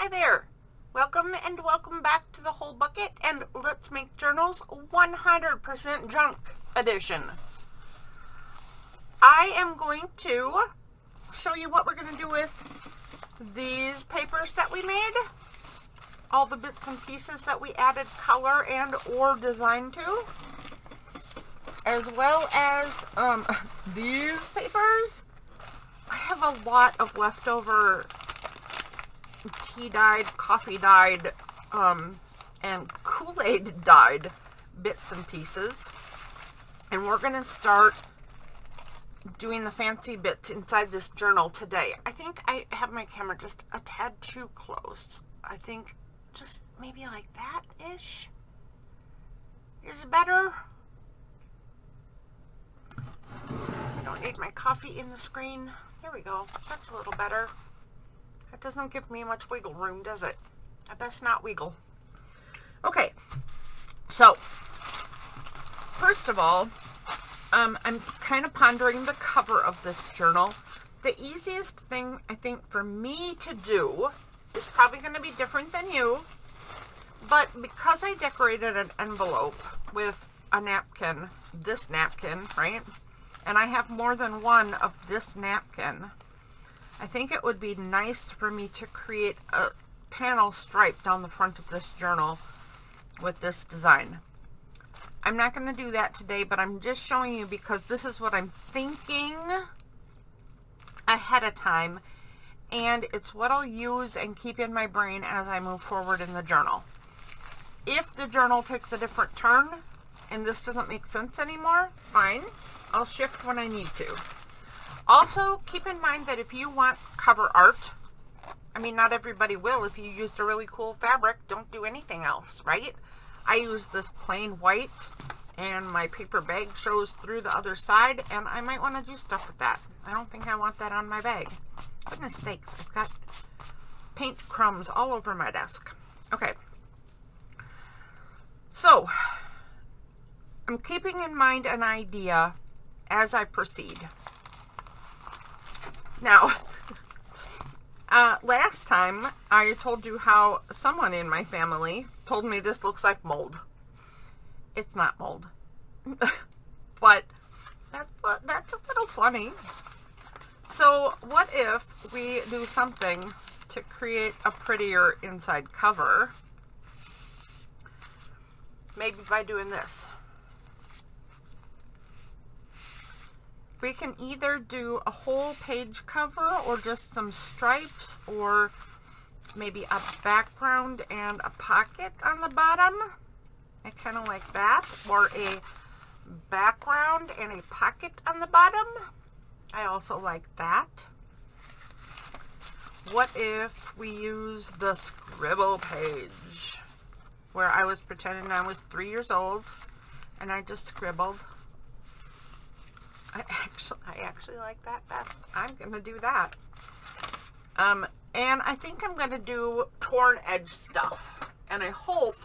Hi there. Welcome and welcome back to the Whole Bucket and Let's Make Journals 100% Junk Edition. I am going to show you what we're going to do with these papers that we made. All the bits and pieces that we added color and or design to. As well as these papers. I have a lot of leftover tea dyed, coffee dyed, and Kool-Aid dyed bits and pieces. And we're going to start doing the fancy bits inside this journal today. I think I have my camera just a tad too close. I think just maybe like that-ish. Is it better? I don't need my coffee in the screen. There we go. That's a little better. That doesn't give me much wiggle room, does it? I best not wiggle. Okay. So, first of all, I'm kind of pondering the cover of this journal. The easiest thing, I think, for me to do is probably going to be different than you. But because I decorated an envelope with a napkin, this napkin, right? And I have more than one of this napkin, I think it would be nice for me to create a panel stripe down the front of this journal with this design. I'm not going to do that today, but I'm just showing you because this is what I'm thinking ahead of time, and it's what I'll use and keep in my brain as I move forward in the journal. If the journal takes a different turn and this doesn't make sense anymore, fine. I'll shift when I need to. Also, keep in mind that if you want cover art, I mean, not everybody will. If you used a really cool fabric, don't do anything else, right? I use this plain white, and my paper bag shows through the other side, and I might want to do stuff with that. I don't think I want that on my bag. Goodness sakes, I've got paint crumbs all over my desk. Okay. So, I'm keeping in mind an idea as I proceed. Now, last time I told you how someone in my family told me this looks like mold. It's not mold. But that's a little funny. So what if we do something to create a prettier inside cover? Maybe by doing this. We can either do a whole page cover or just some stripes or maybe a background and a pocket on the bottom. I kind of like that. Or a background and a pocket on the bottom. I also like that. What if we use the scribble page where I was pretending I was 3 years old and I just scribbled? I actually like that best. I'm going to do that. And I think I'm going to do torn edge stuff. And I hope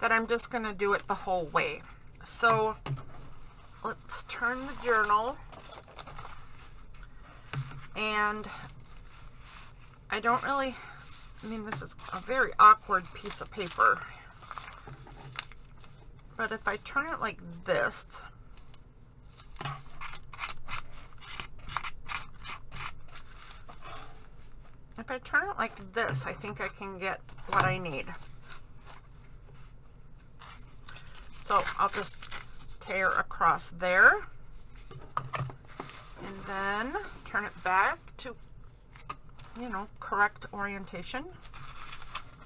that I'm just going to do it the whole way. So let's turn the journal. And I don't really, I mean, this is a very awkward piece of paper. But if I turn it like this, if I turn it like this, I think I can get what I need. So I'll just tear across there. And then turn it back to, you know, correct orientation.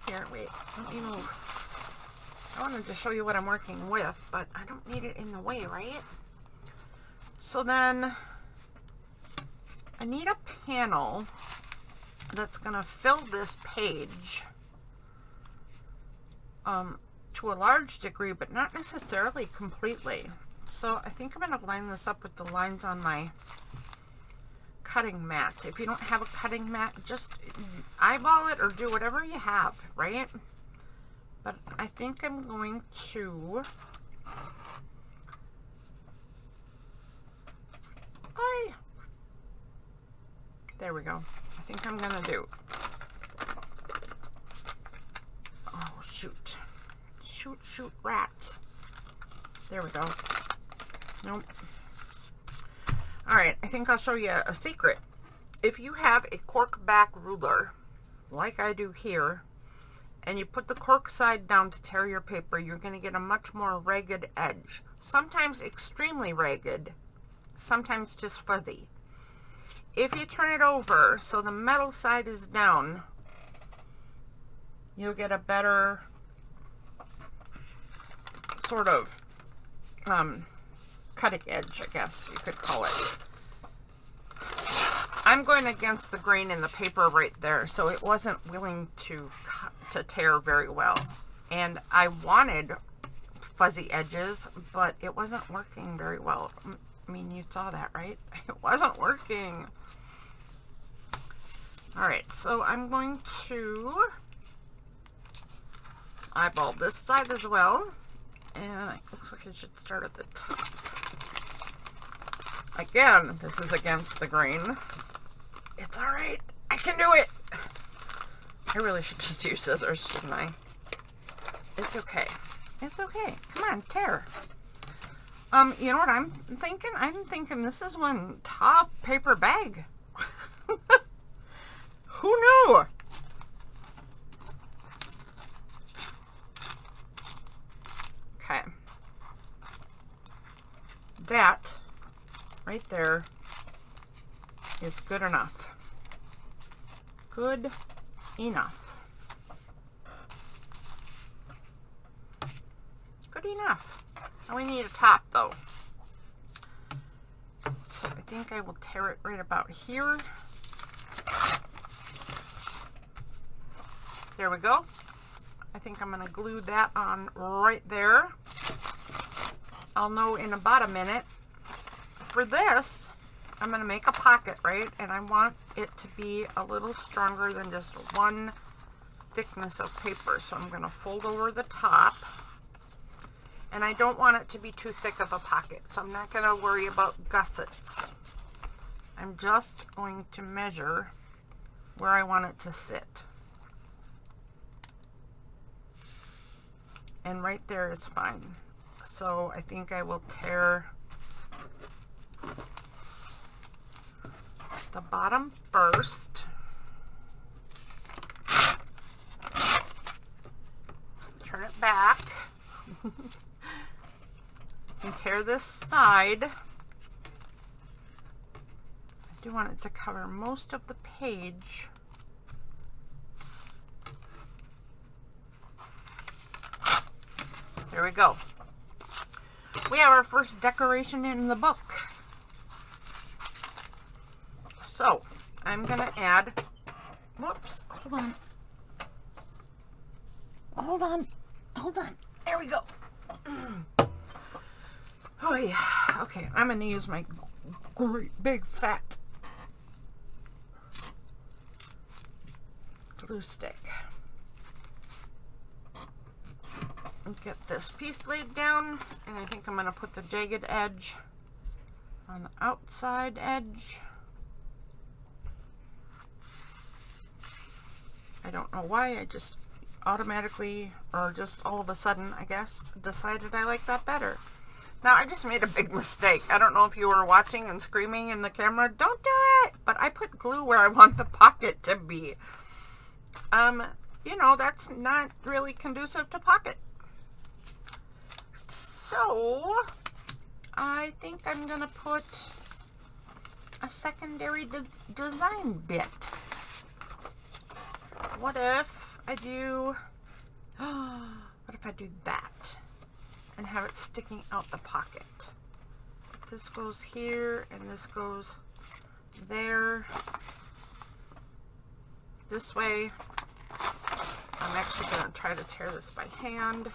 Here, wait, let me move. I wanted to show you what I'm working with, but I don't need it in the way, right? So then I need a panel that's going to fill this page to a large degree, but not necessarily completely. So I think I'm going to line this up with the lines on my cutting mat. If you don't have a cutting mat, just eyeball it or do whatever you have, right? But I think I'm going to there we go. I think I'm going to do Shoot, rats. There we go. Nope. Alright, I think I'll show you a secret. If you have a cork back ruler, like I do here, and you put the cork side down to tear your paper, you're going to get a much more ragged edge. Sometimes extremely ragged, sometimes just fuzzy. If you turn it over so the metal side is down, you'll get a better sort of cutting edge, I guess you could call it. I'm going against the grain in the paper right there, so it wasn't willing to tear very well. And I wanted fuzzy edges, but it wasn't working very well. I mean, you saw that, right? It wasn't working. Alright, so I'm going to eyeball this side as well. And it looks like I should start at the top. Again, this is against the grain. It's alright. I can do it. I really should just use scissors, shouldn't I? It's okay. It's okay. Come on, tear. You know what I'm thinking? I'm thinking this is one tough paper bag. Who knew? Okay. That right there is good enough. Good enough. Good enough. Now we need a top though. So I think I will tear it right about here. There we go. I think I'm going to glue that on right there. I'll know in about a minute. For this, I'm going to make a pocket, right? And I want it to be a little stronger than just one thickness of paper. So I'm going to fold over the top. And I don't want it to be too thick of a pocket. So I'm not going to worry about gussets. I'm just going to measure where I want it to sit. And right there is fine. So I think I will tear the bottom first. Turn it back. And tear this side. I do want it to cover most of the page. There we go. We have our first decoration in the book. So, I'm going to add, whoops, hold on. Hold on. Hold on. There we go. Oh yeah. Okay, I'm going to use my great big fat glue stick. Get this piece laid down, and I think I'm going to put the jagged edge on the outside edge. I don't know why, I just automatically, or just all of a sudden, I guess, decided I like that better. Now, I just made a big mistake. I don't know if you were watching and screaming in the camera, don't do it! But I put glue where I want the pocket to be. You know, that's not really conducive to pocket. So, I think I'm going to put a secondary design bit. What if I do that and have it sticking out the pocket? This goes here and this goes there. This way. I'm actually going to try to tear this by hand.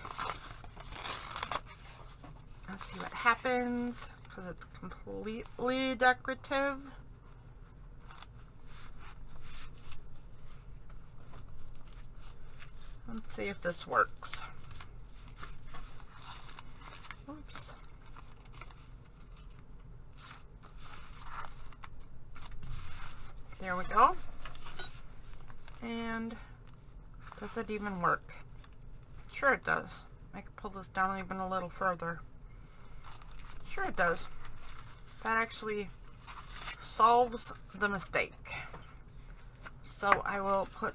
Let's see what happens, because it's completely decorative. Let's see if this works. Oops. There we go. And does it even work? Sure it does. I could pull this down even a little further. Sure it does. That actually solves the mistake. So I will put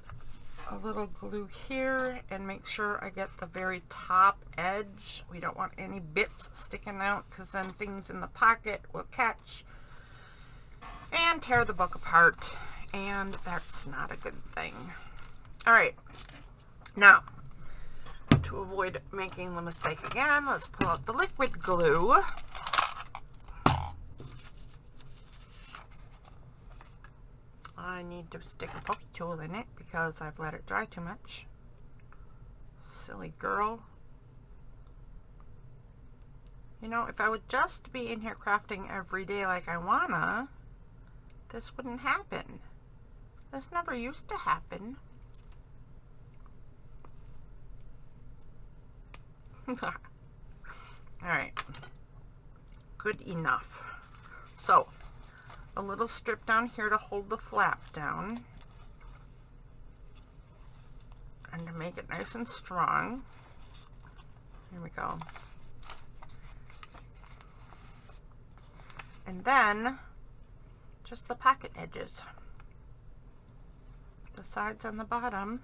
a little glue here and make sure I get the very top edge. We don't want any bits sticking out because then things in the pocket will catch and tear the book apart, and that's not a good thing. All right, now to avoid making the mistake again, let's pull out the liquid glue. I need to stick a pokey tool in it because I've let it dry too much. Silly girl. You know, if I would just be in here crafting every day like I wanna, this wouldn't happen. This never used to happen. Alright. Good enough. So, a little strip down here to hold the flap down. And to make it nice and strong. Here we go. And then, just the pocket edges. The sides and the bottom.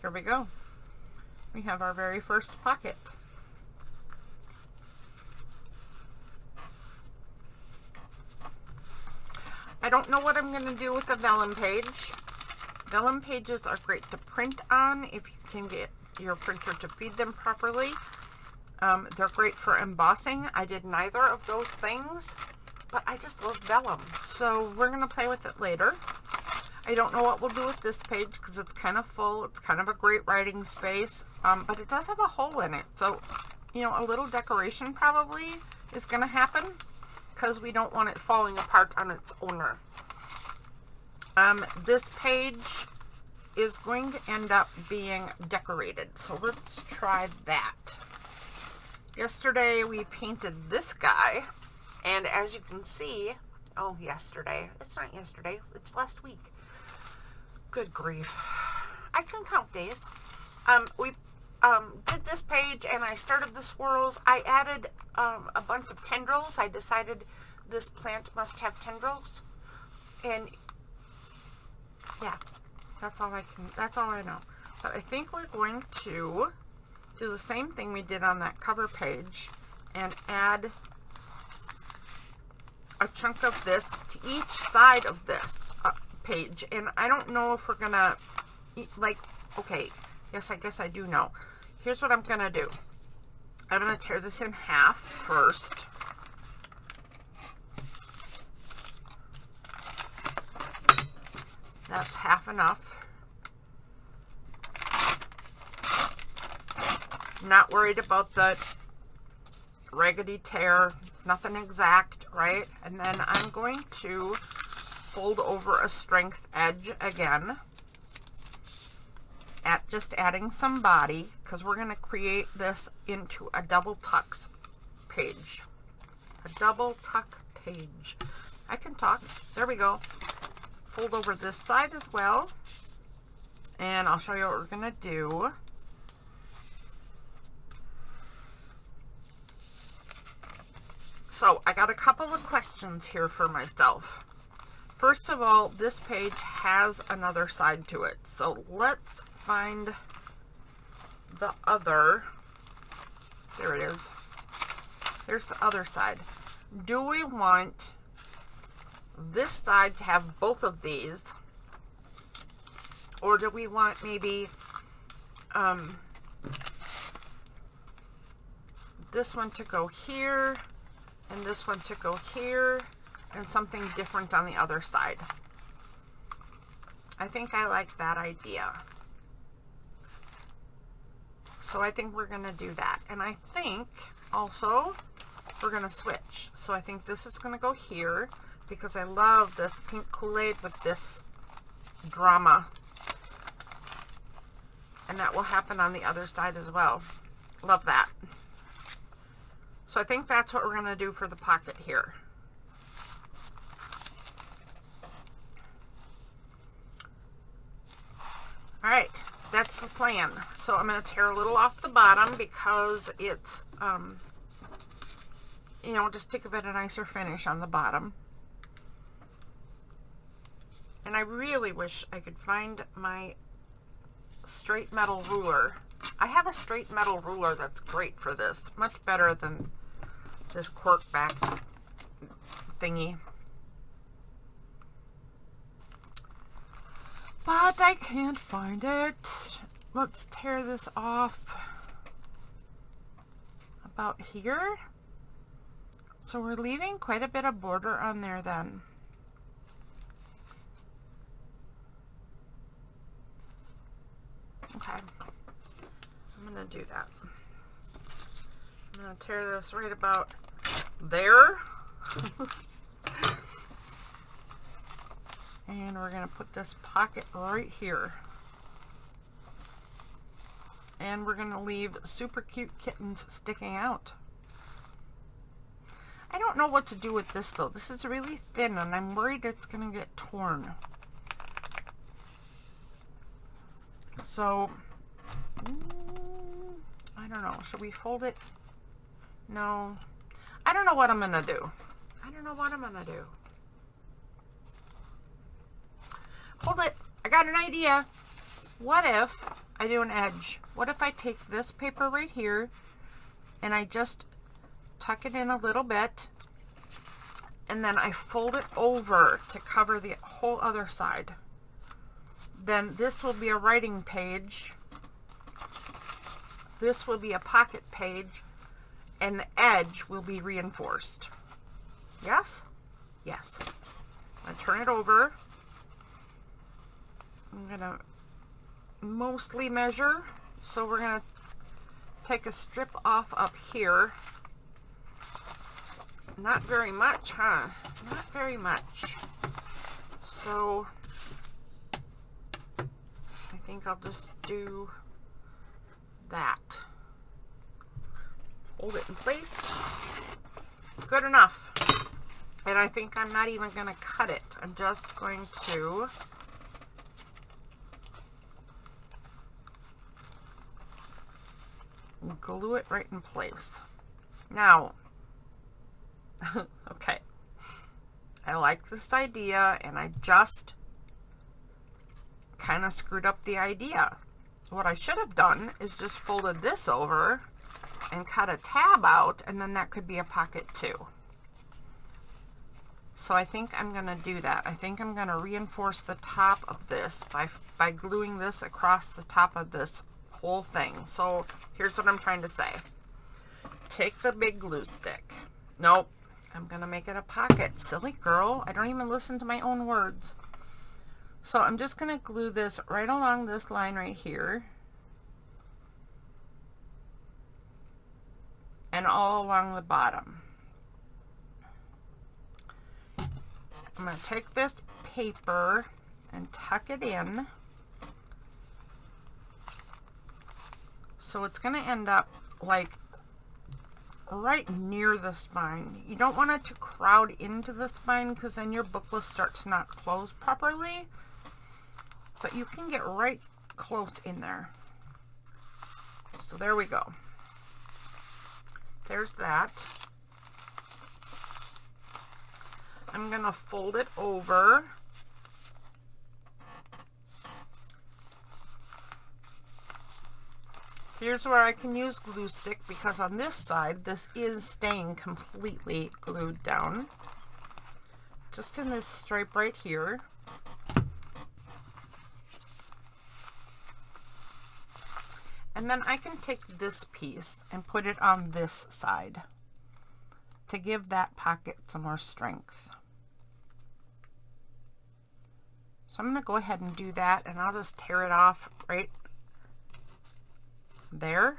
Here we go. We have our very first pocket. I don't know what I'm going to do with the vellum page. Vellum pages are great to print on if you can get your printer to feed them properly. They're great for embossing. I did neither of those things, but I just love vellum. So we're going to play with it later. I don't know what we'll do with this page because it's kind of full. It's kind of a great writing space, but it does have a hole in it. So, you know, a little decoration probably is going to happen because we don't want it falling apart on its owner. This page is going to end up being decorated. So let's try that. Yesterday we painted this guy, and as you can see, oh, yesterday. It's not yesterday. It's last week. Good grief. I can count days. We did this page and I started the swirls. I added a bunch of tendrils. I decided this plant must have tendrils. And yeah, that's all I know. But I think we're going to do the same thing we did on that cover page and add a chunk of this to each side of this page. And I don't know if we're gonna, like, okay, yes, I guess I do know. Here's what I'm gonna do. I'm gonna tear this in half first. That's half enough. Not worried about the raggedy tear, nothing exact, right? And then I'm going to fold over a strength edge again, at just adding some body, because we're going to create this into a double tuck page. A double tuck page. I can talk. There we go. Fold over this side as well, and I'll show you what we're going to do. So I got a couple of questions here for myself. First of all, this page has another side to it. So let's find the other. There it is. There's the other side. Do we want this side to have both of these? Or do we want maybe this one to go here and this one to go here, and something different on the other side? I think I like that idea. So I think we're going to do that. And I think also we're going to switch. So I think this is going to go here because I love this pink Kool-Aid with this drama. And that will happen on the other side as well. Love that. So I think that's what we're going to do for the pocket here. All right, that's the plan. So I'm going to tear a little off the bottom because it's, you know, just to give it a nicer finish on the bottom. And I really wish I could find my straight metal ruler. I have a straight metal ruler that's great for this. Much better than this cork back thingy. But I can't find it. Let's tear this off about here. So we're leaving quite a bit of border on there then. Okay, I'm going to do that. I'm going to tear this right about there. And we're going to put this pocket right here. And we're going to leave super cute kittens sticking out. I don't know what to do with this though. This is really thin and I'm worried it's going to get torn. So, I don't know. Should we fold it? No. I don't know what I'm going to do. I don't know what I'm going to do. Hold it. I got an idea. What if I do an edge? What if I take this paper right here and I just tuck it in a little bit and then I fold it over to cover the whole other side? Then this will be a writing page. This will be a pocket page and the edge will be reinforced. Yes? Yes. I'm going to turn it over. I'm going to mostly measure. So we're going to take a strip off up here. Not very much, huh? Not very much. So I think I'll just do that. Hold it in place. Good enough. And I think I'm not even going to cut it. I'm just going to glue it right in place. Now, okay, I like this idea and I just kind of screwed up the idea. What I should have done is just folded this over and cut a tab out, and then that could be a pocket too. So I think I'm going to do that. I think I'm going to reinforce the top of this by gluing this across the top of this whole thing. So here's what I'm trying to say. Take the big glue stick. Nope. I'm going to make it a pocket. Silly girl. I don't even listen to my own words. So I'm just going to glue this right along this line right here. And all along the bottom. I'm going to take this paper and tuck it in. So it's going to end up like right near the spine. You don't want it to crowd into the spine because then your book will start to not close properly. But you can get right close in there. So there we go. There's that. I'm going to fold it over. Here's where I can use glue stick because on this side, this is staying completely glued down. Just in this stripe right here. And then I can take this piece and put it on this side to give that pocket some more strength. So I'm going to go ahead and do that, and I'll just tear it off right there.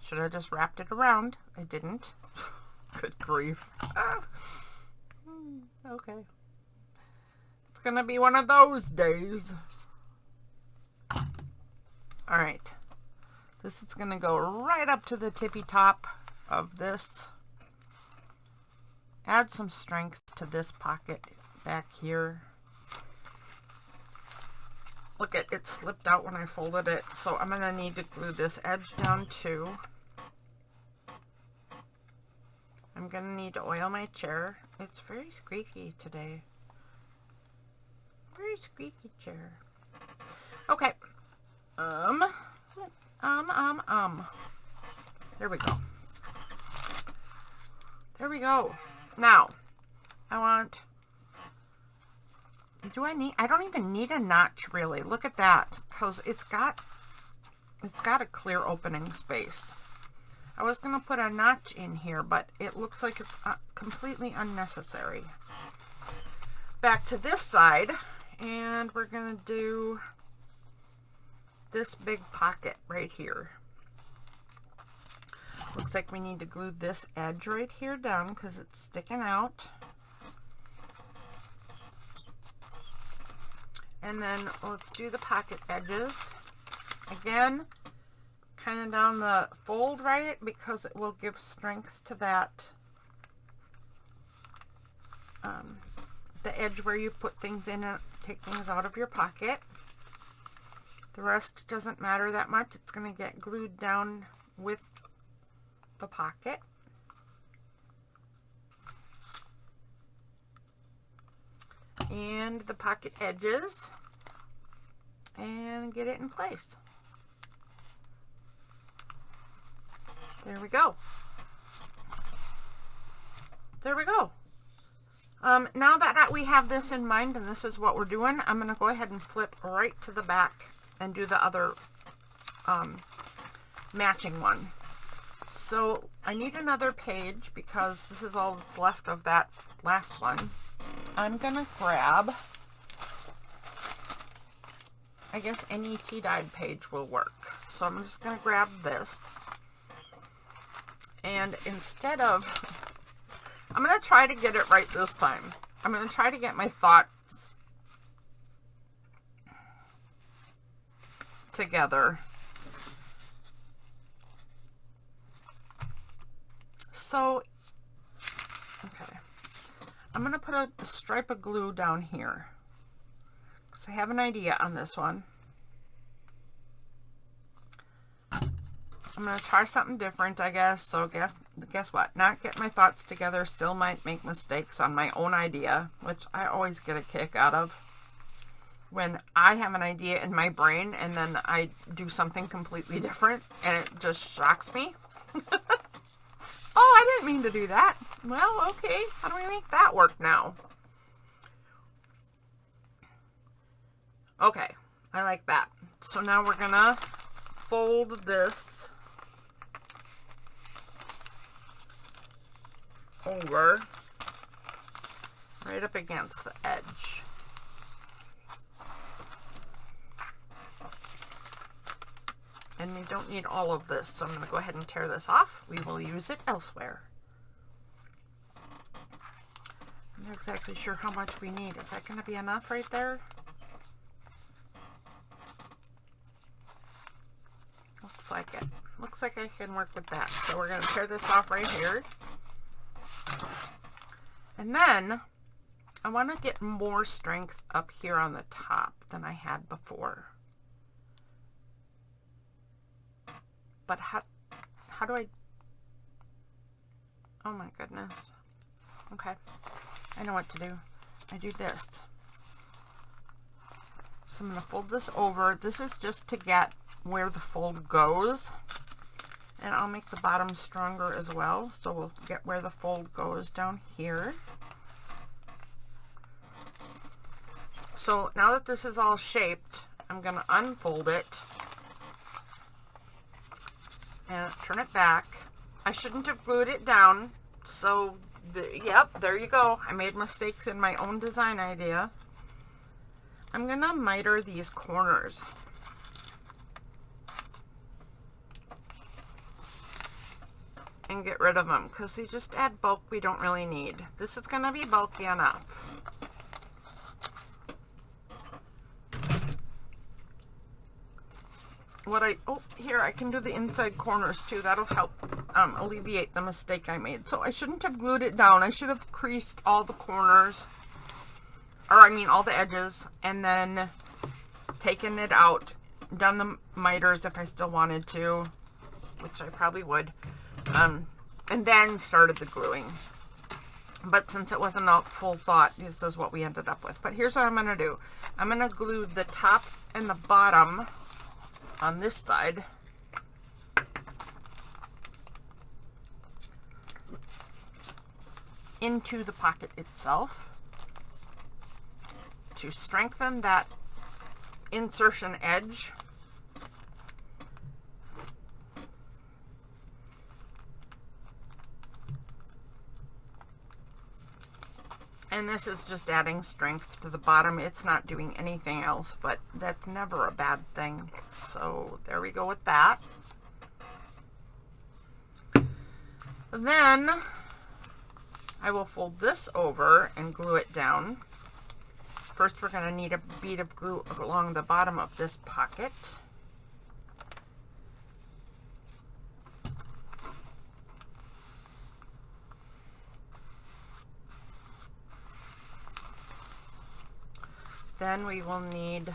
Should have just wrapped it around. I didn't. Good grief. Okay. It's going to be one of those days. Alright, This is going to go right up to the tippy top of this. Add some strength to this pocket back here. Look, it slipped out when I folded it, so I'm going to need to glue this edge down too. I'm going to need to oil my chair. It's very squeaky today. Very squeaky chair. Okay. There we go. There we go. Now, I don't even need a notch really. Look at that, because it's got a clear opening space. I was going to put a notch in here, but it looks like it's completely unnecessary. Back to this side, and we're going to do this big pocket right here. Looks like we need to glue this edge right here down because it's sticking out. And then let's do the pocket edges. Again, kind of down the fold right, because it will give strength to that, the edge where you put things in and take things out of your pocket. The rest doesn't matter that much. It's going to get glued down with the pocket. And the pocket edges, and get it in place. There we go. There we go. Now that we have this in mind and this is what we're doing, I'm going to go ahead and flip right to the back and do the other matching one. So I need another page because this is all that's left of that last one. I'm going to grab, I guess any tea-dyed page will work. So I'm just going to grab this. And instead of, I'm going to try to get it right this time. I'm going to try to get my thoughts together. So, okay. I'm going to put a stripe of glue down here, because I have an idea on this one. I'm going to try something different, I guess. So guess what? Not get my thoughts together, still might make mistakes on my own idea, which I always get a kick out of. When I have an idea in my brain and then I do something completely different and it just shocks me. Oh, I didn't mean to do that. Well, okay. How do we make that work now? Okay. I like that. So now we're going to fold this over right up against the edge. And we don't need all of this, so I'm going to go ahead and tear this off. We will use it elsewhere. I'm not exactly sure how much we need. Is that going to be enough right there? Looks like it. Looks like I can work with that. So we're going to tear this off right here. And then I want to get more strength up here on the top than I had before. But how do I, oh my goodness. Okay, I know what to do. I do this. So I'm going to fold this over. This is just to get where the fold goes. And I'll make the bottom stronger as well. So we'll get where the fold goes down here. So now that this is all shaped, I'm going to unfold it. And turn it back. I shouldn't have glued it down. So, yep, there you go. I made mistakes in my own design idea. I'm going to miter these corners. And get rid of them, because they just add bulk we don't really need. This is going to be bulky enough. oh, here, I can do the inside corners too. That'll help alleviate the mistake I made. So I shouldn't have glued it down. I should have creased all the corners, or I mean all the edges, and then taken it out, done the miters if I still wanted to, which I probably would, and then started the gluing. But since it wasn't a full thought, this is what we ended up with. But here's what I'm going to do. I'm going to glue the top and the bottom on this side into the pocket itself to strengthen that insertion edge. And this is just adding strength to the bottom. It's not doing anything else, but that's never a bad thing. So there we go with that. Then I will fold this over and glue it down. First, we're going to need a bead of glue along the bottom of this pocket. Then we will need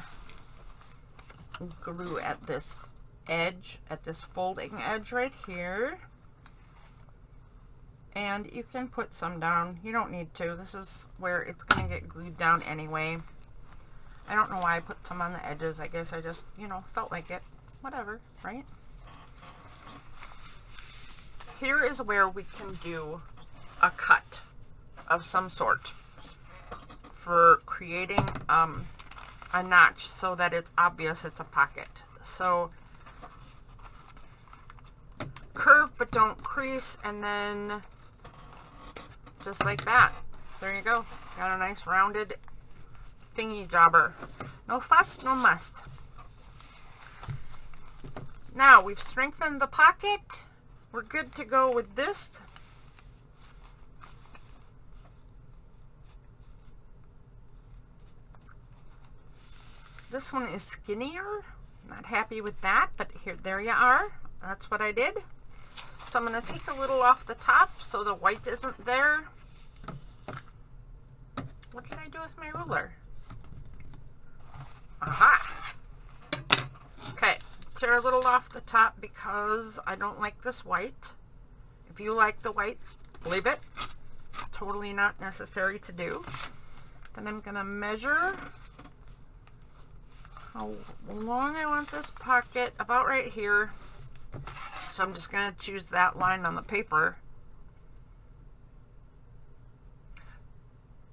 glue at this edge, at this folding edge right here. And you can put some down. You don't need to. This is where it's going to get glued down anyway. I don't know why I put some on the edges. I guess I just, you know, felt like it. Whatever, right? Here is where we can do a cut of some sort for creating a notch so that it's obvious it's a pocket. So curve but don't crease, and then just like that. There you go. Got a nice rounded thingy jobber. No fuss, no must. Now we've strengthened the pocket. We're good to go with this. This one is skinnier. Not happy with that, but here, there you are. That's what I did. So I'm going to take a little off the top so the white isn't there. What did I do with my ruler? Aha! Okay, tear a little off the top because I don't like this white. If you like the white, leave it. Totally not necessary to do. Then I'm going to measure how long I want this pocket, about right here. So I'm just going to choose that line on the paper.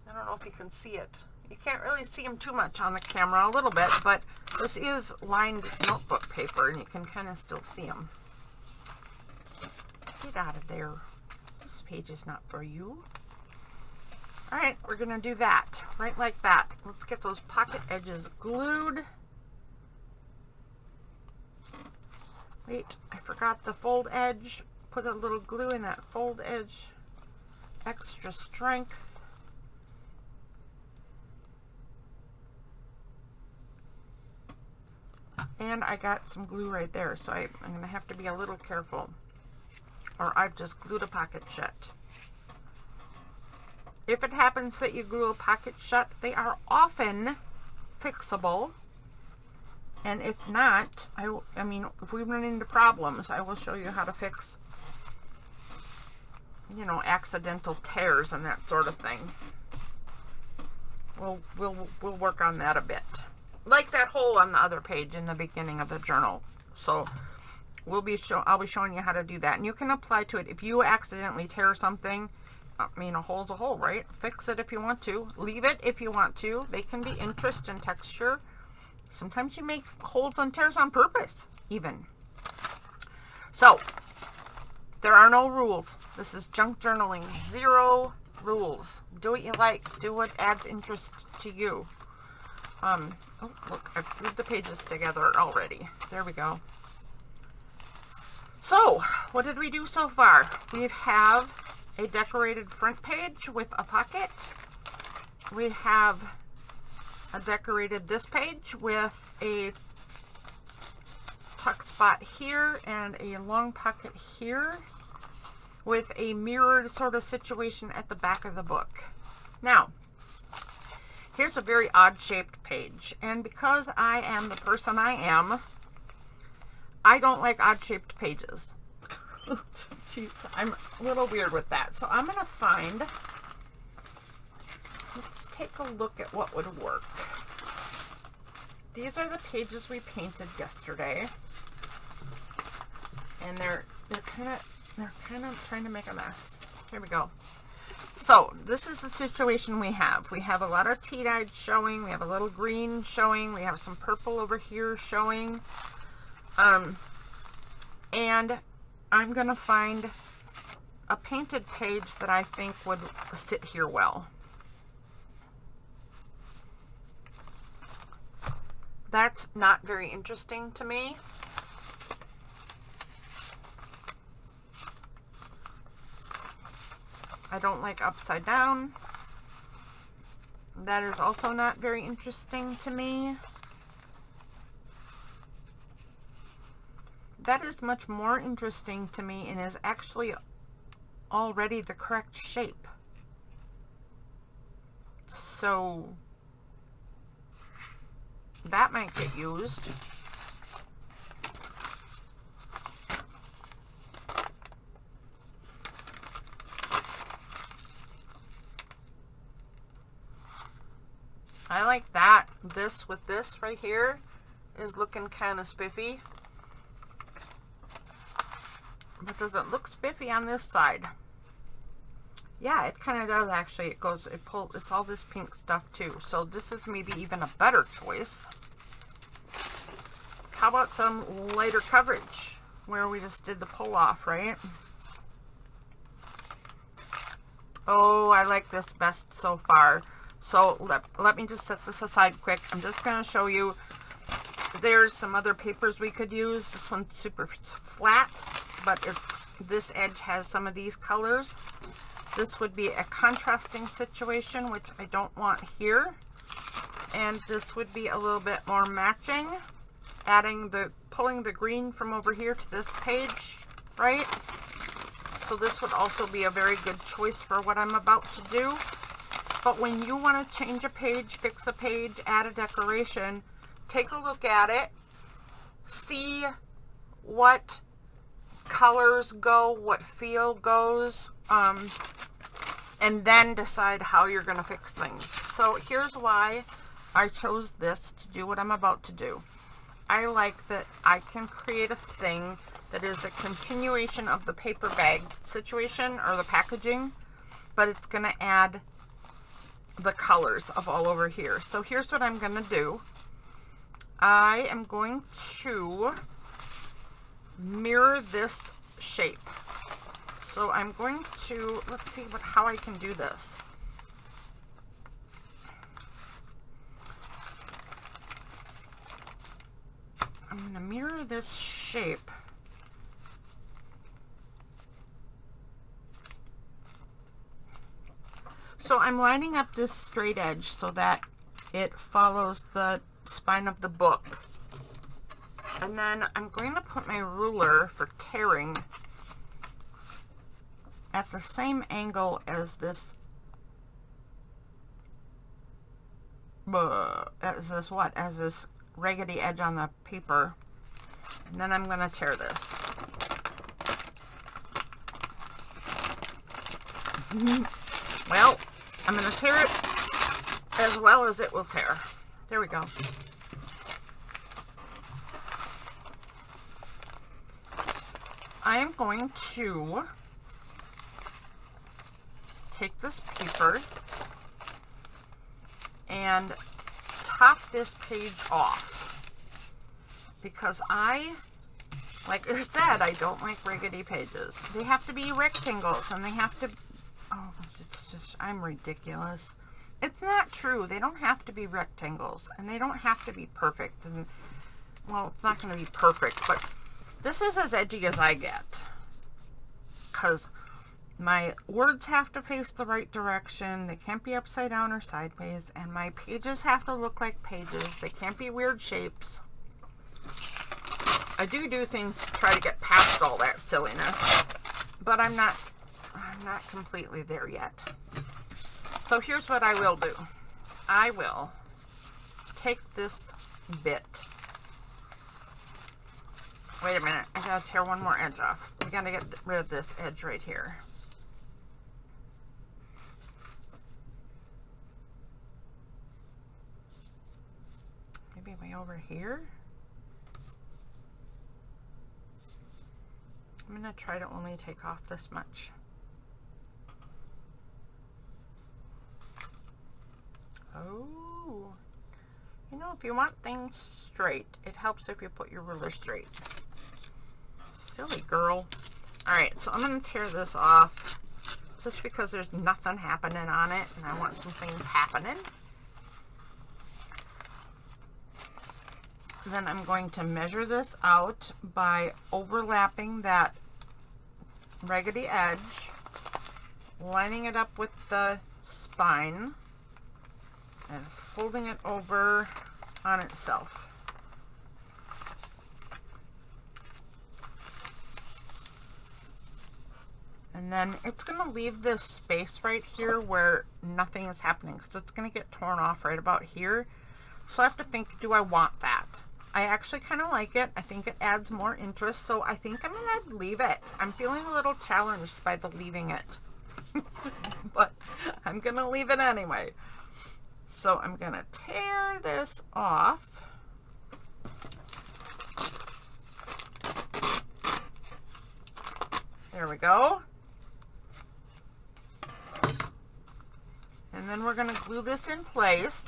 I don't know if you can see it. You can't really see them too much on the camera, a little bit, but this is lined notebook paper and you can kind of still see them. Get out of there. This page is not for you. Alright, we're going to do that, right like that. Let's get those pocket edges glued. Wait, I forgot the fold edge. Put a little glue in that fold edge. Extra strength. And I got some glue right there, so I'm going to have to be a little careful, or I've just glued a pocket shut. If it happens that you glue a pocket shut, they are often fixable. And if not, I mean, if we run into problems, I will show you how to fix, you know, accidental tears and that sort of thing. We'll work on that a bit. Like that hole on the other page in the beginning of the journal. So I'll be showing you how to do that. And you can apply to it if you accidentally tear something. I mean, a hole's a hole, right? Fix it if you want to. Leave it if you want to. They can be interest and texture. Sometimes you make holes and tears on purpose, even. So, there are no rules. This is junk journaling. 0 rules. Do what you like. Do what adds interest to you. Oh, look, I've glued the pages together already. There we go. So, what did we do so far? We have a decorated front page with a pocket. We have decorated this page with a tuck spot here and a long pocket here with a mirrored sort of situation at the back of the book. Now, here's a very odd shaped page, and because I am the person I am, I don't like odd shaped pages. Jeez, I'm a little weird with that. So I'm going to find, let's take a look at what would work. These are the pages we painted yesterday, and they're kind of trying to make a mess. Here we go. So this is the situation we have. We have a lot of tea-dyed showing. We have a little green showing. We have some purple over here showing. And I'm going to find a painted page that I think would sit here well. That's not very interesting to me. I don't like upside down. That is also not very interesting to me. That is much more interesting to me and is actually already the correct shape. So that might get used. I like that. This with this right here is looking kind of spiffy. But does it look spiffy on this side? Yeah, it kind of does actually. It's all this pink stuff too. So this is maybe even a better choice. How about some lighter coverage where we just did the pull off, right? Oh, I like this best so far. So let me just set this aside quick. I'm just going to show you. There's some other papers we could use. This one's super flat, but this edge has some of these colors. This would be a contrasting situation, which I don't want here. And this would be a little bit more matching, pulling the green from over here to this page, right? So this would also be a very good choice for what I'm about to do. But when you want to change a page, fix a page, add a decoration, take a look at it, see what colors go, what feel goes, and then decide how you're going to fix things. So here's why I chose this to do what I'm about to do. I like that I can create a thing that is a continuation of the paper bag situation or the packaging, but it's going to add the colors of all over here. So here's what I'm going to do. I am going to mirror this shape. So I'm going to, let's see how I can do this. I'm going to mirror this shape. So I'm lining up this straight edge so that it follows the spine of the book. And then I'm going to put my ruler for tearing at the same angle as this, as this raggedy edge on the paper. And then I'm going to tear this. Well, I'm going to tear it as well as it will tear. There we go. I am going to take this paper and top this page off, because like I said, I don't like raggedy pages. They have to be rectangles, and they have to, oh, it's just, I'm ridiculous. It's not true. They don't have to be rectangles, and they don't have to be perfect. And, well, it's not going to be perfect, but this is as edgy as I get, because my words have to face the right direction. They can't be upside down or sideways, and my pages have to look like pages. They can't be weird shapes. I do things to try to get past all that silliness, but I'm not completely there yet. So here's what I will do. I will take this bit. Wait a minute, I gotta tear one more edge off. We gotta get rid of this edge right here. Maybe way over here. I'm gonna try to only take off this much. Oh, you know, if you want things straight, it helps if you put your ruler straight. Silly girl. Alright, so I'm going to tear this off just because there's nothing happening on it and I want some things happening. Then I'm going to measure this out by overlapping that raggedy edge, lining it up with the spine, and folding it over on itself. And then it's going to leave this space right here where nothing is happening because it's going to get torn off right about here. So I have to think, do I want that? I actually kind of like it. I think it adds more interest, so I think I'm going to leave it. I'm feeling a little challenged by the leaving it. But I'm going to leave it anyway. So I'm going to tear this off. There we go. And then we're going to glue this in place.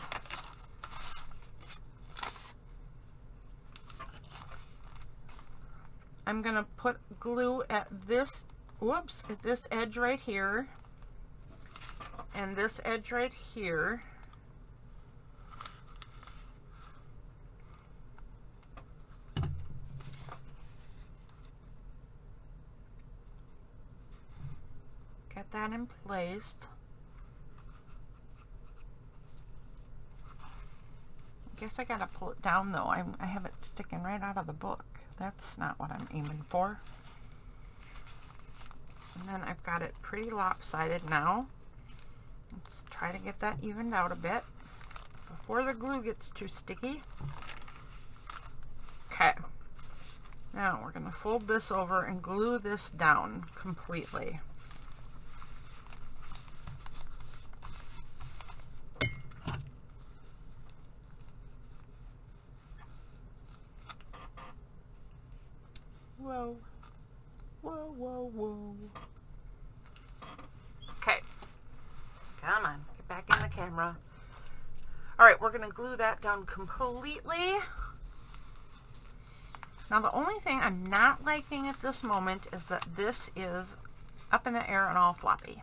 I'm going to put glue at this, whoops, at this edge right here. And this edge right here. Get that in place. I guess I gotta pull it down though. I have it sticking right out of the book. That's not what I'm aiming for. And then I've got it pretty lopsided now. Let's try to get that evened out a bit before the glue gets too sticky. Okay. Now we're gonna fold this over and glue this down completely. Whoa, whoa, whoa, whoa. Okay, come on, get back in the camera. All right, we're gonna glue that down completely. Now the only thing I'm not liking at this moment is that this is up in the air and all floppy.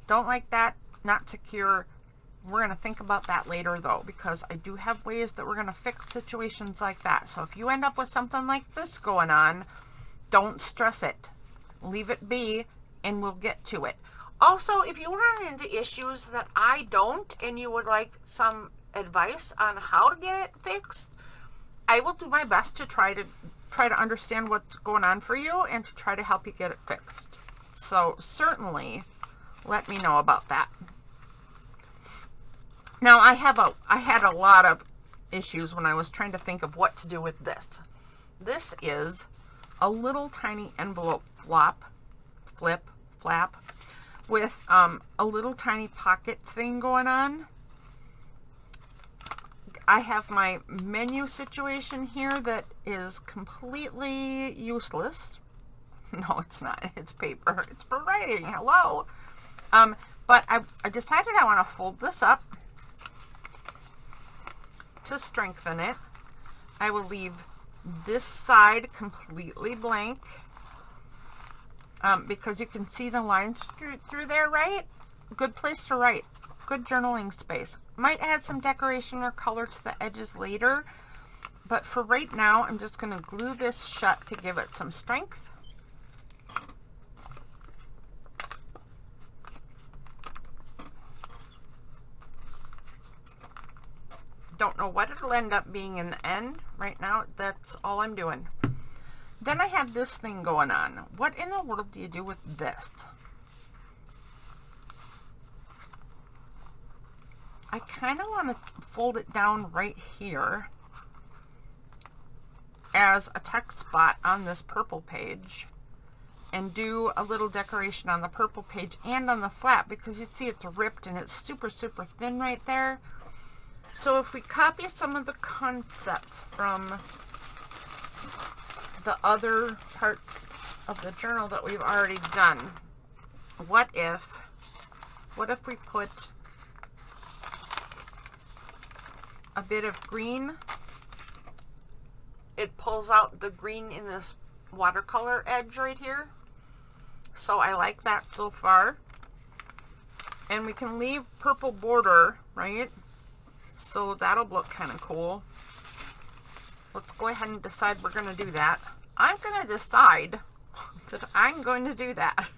Don't like that, not secure. We're going to think about that later though, because I do have ways that we're going to fix situations like that. So if you end up with something like this going on, don't stress it. Leave it be and we'll get to it. Also, if you run into issues that I don't and you would like some advice on how to get it fixed, I will do my best to try to understand what's going on for you and to try to help you get it fixed. So certainly let me know about that. Now I had a lot of issues when I was trying to think of what to do with this. This is a little tiny envelope flap with a little tiny pocket thing going on. I have my menu situation here that is completely useless. No, it's not. It's paper. It's for writing. Hello. But I decided I want to fold this up to strengthen it. I will leave this side completely blank because you can see the lines through there, right? Good place to write. Good journaling space. Might add some decoration or color to the edges later, but for right now I'm just going to glue this shut to give it some strength. don't know what it'll end up being in the end. Right now, that's all I'm doing. Then I have this thing going on. What in the world do you do with this? I kind of want to fold it down right here as a text spot on this purple page and do a little decoration on the purple page and on the flap, because you see it's ripped and it's super, super thin right there. So if we copy some of the concepts from the other parts of the journal that we've already done, what if we put a bit of green? It pulls out the green in this watercolor edge right here. So I like that so far. And we can leave purple border, right? So that'll look kind of cool. Let's go ahead and decide we're going to do that. I'm going to decide that I'm going to do that.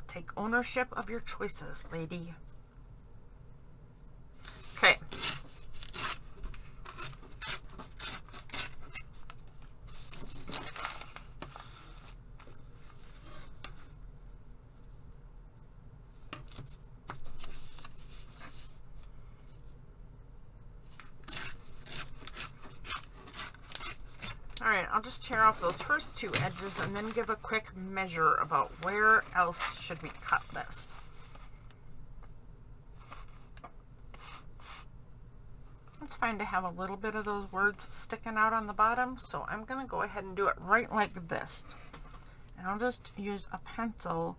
Take ownership of your choices, lady. Okay. All right, I'll just tear off those first two edges and then give a quick measure about where else should we cut this. It's fine to have a little bit of those words sticking out on the bottom, so I'm going to go ahead and do it right like this. And I'll just use a pencil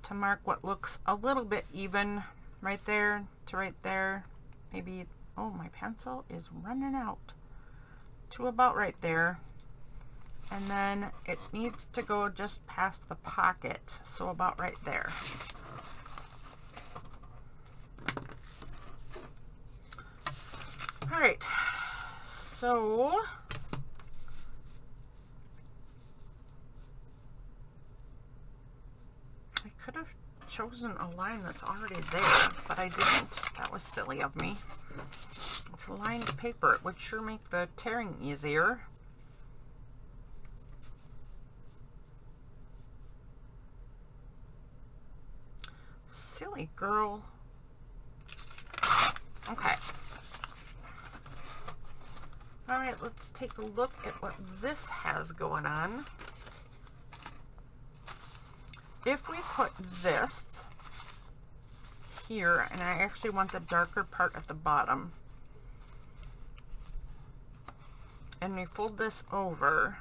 to mark what looks a little bit even right there to right there. Maybe, oh, my pencil is running out to about right there. And then it needs to go just past the pocket, so about right there. All right, so I could have chosen a line that's already there, but I didn't. That was silly of me. It's a lined paper. It would sure make the tearing easier. Silly girl. Okay. All right, let's take a look at what this has going on. If we put this here, and I actually want the darker part at the bottom, and we fold this over,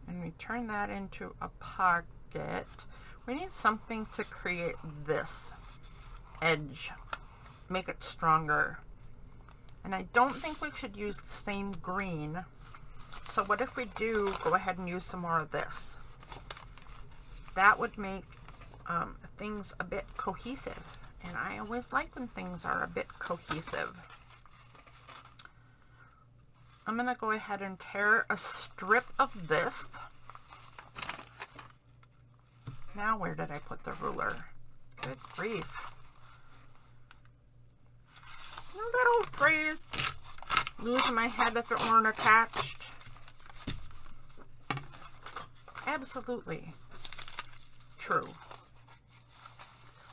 and we turn that into a pocket, we need something to create this edge, make it stronger. And I don't think we should use the same green. So what if we do go ahead and use some more of this? That would make things a bit cohesive. And I always like when things are a bit cohesive. I'm going to go ahead and tear a strip of this. Now where did I put the ruler? Good grief. You know that old phrase, losing my head if it weren't attached? Absolutely true.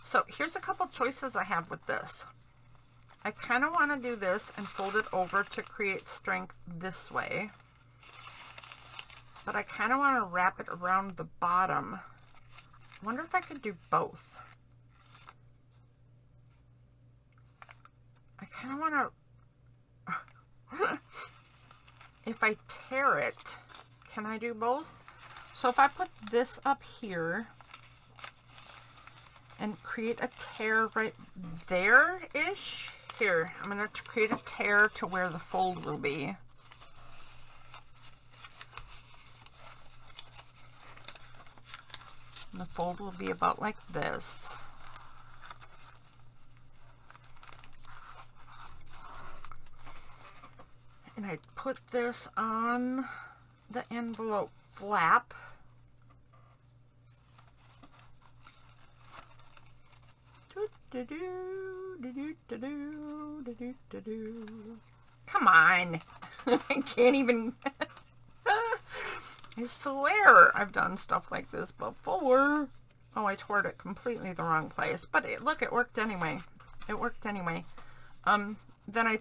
So here's a couple choices I have with this. I kind of want to do this and fold it over to create strength this way. But I kind of want to wrap it around the bottom. I wonder if I could do both. I kind of want to, if I tear it, can I do both? So if I put this up here and create a tear right there-ish, here, I'm going to create a tear to where the fold will be. And the fold will be about like this. And I put this on the envelope flap. Come on. I can't even. I swear I've done stuff like this before. Oh, I tore it completely the wrong place. But look, it worked anyway. It worked anyway. Then I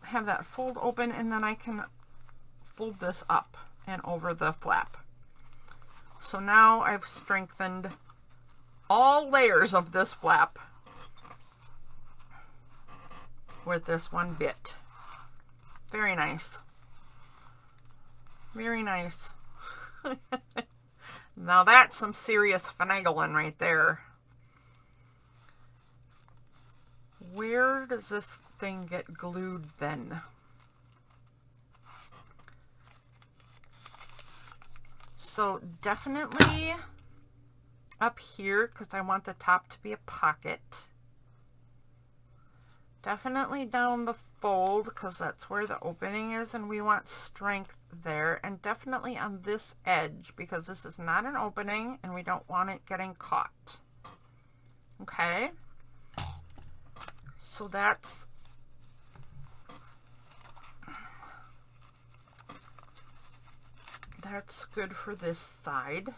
have that fold open, and then I can fold this up and over the flap. So now I've strengthened all layers of this flap with this one bit. Very nice. Very nice. Now that's some serious finagling right there. Where does this thing get glued then? So definitely up here, because I want the top to be a pocket. Definitely down the fold, because that's where the opening is, and we want strength there. And definitely on this edge, because this is not an opening and we don't want it getting caught. Okay, so that's good for this side.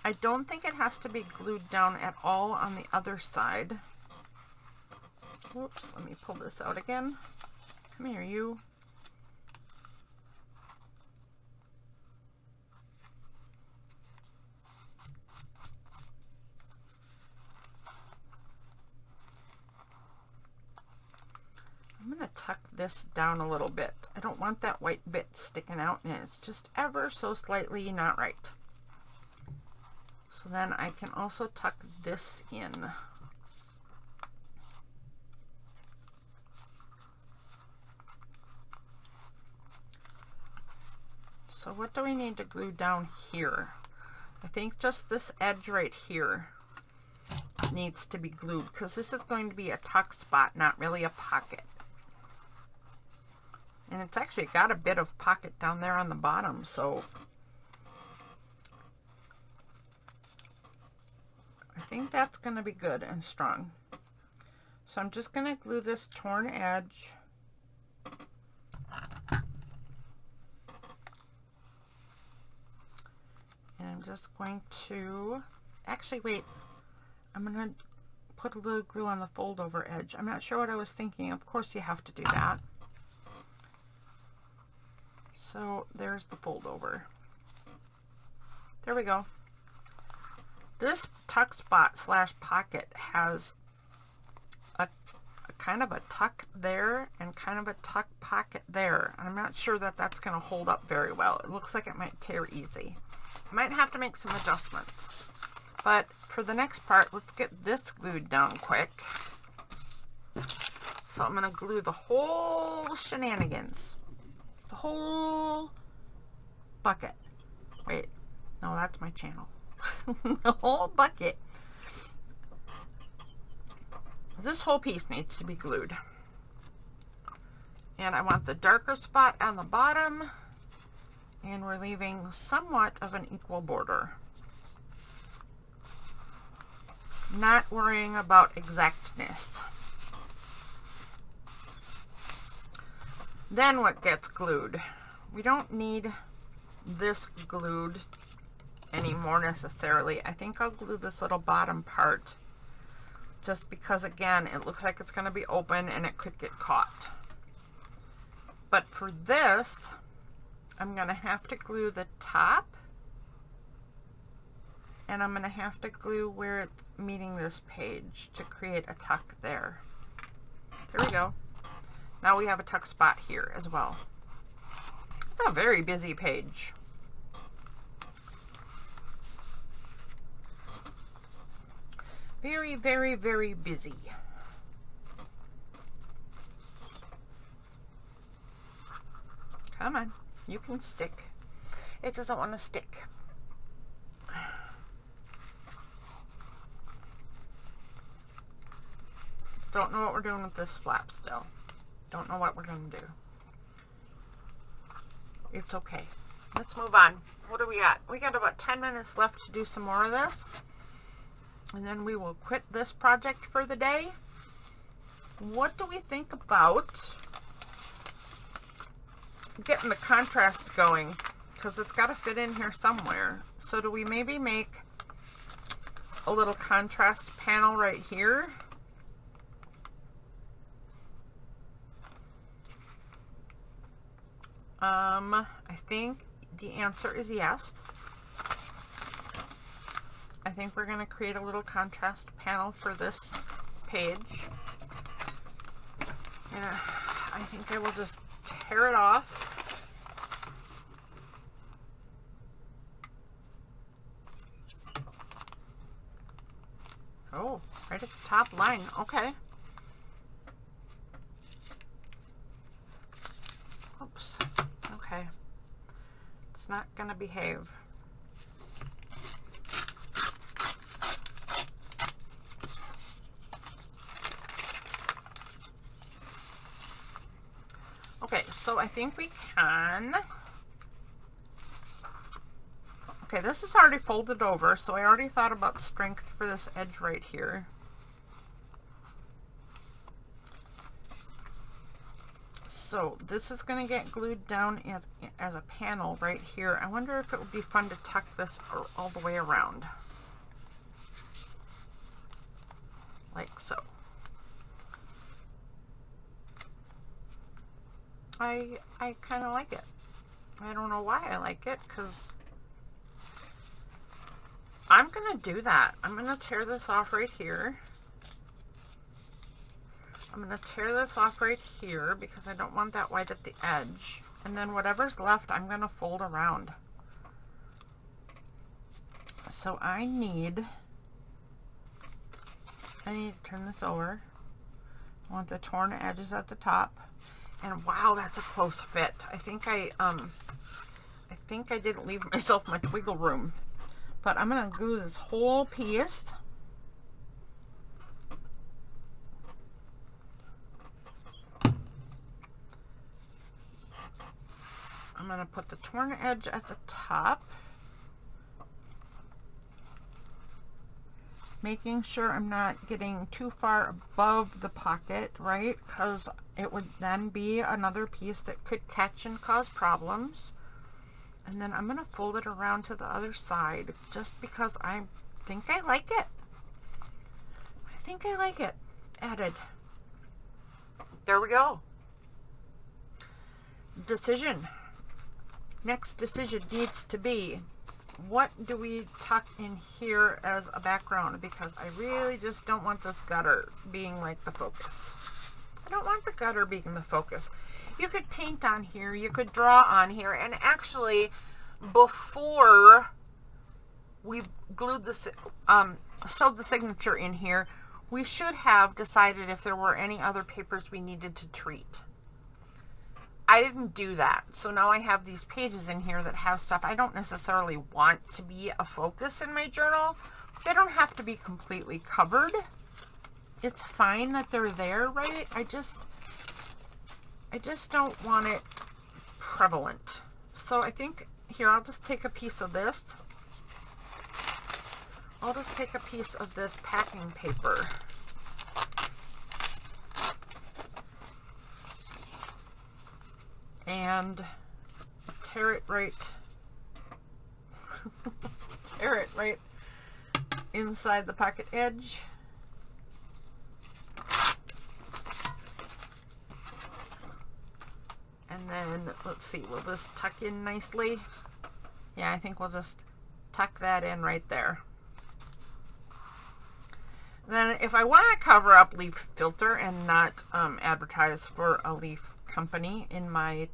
I don't think it has to be glued down at all on the other side. Whoops, let me pull this out again. Come here, you. I'm going to tuck this down a little bit. I don't want that white bit sticking out, and it's just ever so slightly not right. So then I can also tuck this in. So what do we need to glue down here? I think just this edge right here needs to be glued, because this is going to be a tuck spot, not really a pocket. And it's actually got a bit of pocket down there on the bottom, so I think that's going to be good and strong. So I'm just going to glue this torn edge and I'm just going to, actually wait, I'm going to put a little glue on the fold over edge. I'm not sure what I was thinking. Of course you have to do that. So there's the fold over. There we go. This tuck spot slash pocket has a kind of a tuck there and kind of a tuck pocket there. I'm not sure that that's going to hold up very well. It looks like it might tear easy. I might have to make some adjustments. But for the next part, let's get this glued down quick. So I'm going to glue the whole shenanigans. The whole bucket. Wait, no, that's my channel. The whole bucket. This whole piece needs to be glued. And I want the darker spot on the bottom, and we're leaving somewhat of an equal border. Not worrying about exactness. Then what gets glued? We don't need this glued anymore necessarily. I think I'll glue this little bottom part just because, again, it looks like it's going to be open and it could get caught. But for this, I'm going to have to glue the top, and I'm going to have to glue where it's meeting this page to create a tuck there. There we go. Now we have a tuck spot here as well. It's a very busy page. Very, very, very busy. Come on, you can stick. It doesn't want to stick. Don't know what we're doing with this flap still. Don't know what we're going to do. It's okay. Let's move on. What do we got? We got about 10 minutes left to do some more of this. And then we will quit this project for the day. What do we think about getting the contrast going? Because it's got to fit in here somewhere. So do we maybe make a little contrast panel right here? I think the answer is yes. I think we're going to create a little contrast panel for this page. And I think I will just tear it off. Oh, right at the top line. Okay. Oops. Okay. It's not going to behave. Okay, so I think we can. Okay, this is already folded over, so I already thought about strength for this edge right here. So this is going to get glued down as a panel right here. I wonder if it would be fun to tuck this all the way around. Like so. I kind of like it. I don't know why I like it, because I'm going to do that. I'm going to tear this off right here. I'm going to tear this off right here because I don't want that white at the edge. And then whatever's left, I'm going to fold around. So I need to turn this over. I want the torn edges at the top. And wow, that's a close fit. I think I didn't leave myself much wiggle room. But I'm going to glue this whole piece. I'm going to put the torn edge at the top. Making sure I'm not getting too far above the pocket, right? Because it would then be another piece that could catch and cause problems. And then I'm going to fold it around to the other side just because I think I like it. I think I like it added. There we go. Decision. Next decision needs to be, what do we tuck in here as a background? Because I really just don't want this gutter being like the focus. I don't want the gutter being the focus. You could paint on here, you could draw on here, and actually before we glued the sewed the signature in here, we should have decided if there were any other papers we needed to treat. I didn't do that, so now I have these pages in here that have stuff I don't necessarily want to be a focus in my journal. They don't have to be completely covered. It's fine that they're there, right? I just don't want it prevalent. So I think here, I'll just take a piece of this. I'll just take a piece of this packing paper. And tear it right inside the pocket edge. And then let's see, will this tuck in nicely? Yeah, I think we'll just tuck that in right there. Then if I want to cover up Leaf Filter and not advertise for a leaf company in my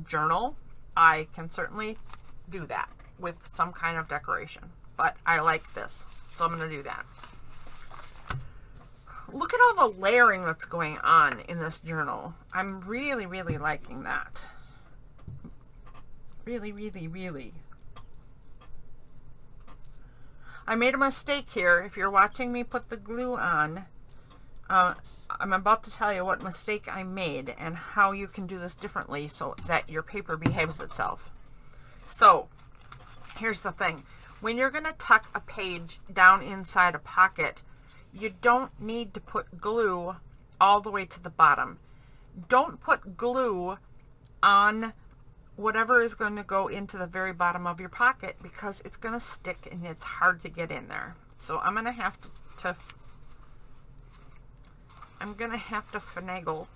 journal, I can certainly do that with some kind of decoration. But I like this, so I'm going to do that. Look at all the layering that's going on in this journal. I'm really, really liking that. Really, really, really. I made a mistake here. If you're watching me put the glue on, I'm about to tell you what mistake I made and how you can do this differently so that your paper behaves itself. So here's the thing. When you're going to tuck a page down inside a pocket, you don't need to put glue all the way to the bottom. Don't put glue on whatever is going to go into the very bottom of your pocket, because it's going to stick and it's hard to get in there. So I'm going to have to finagle.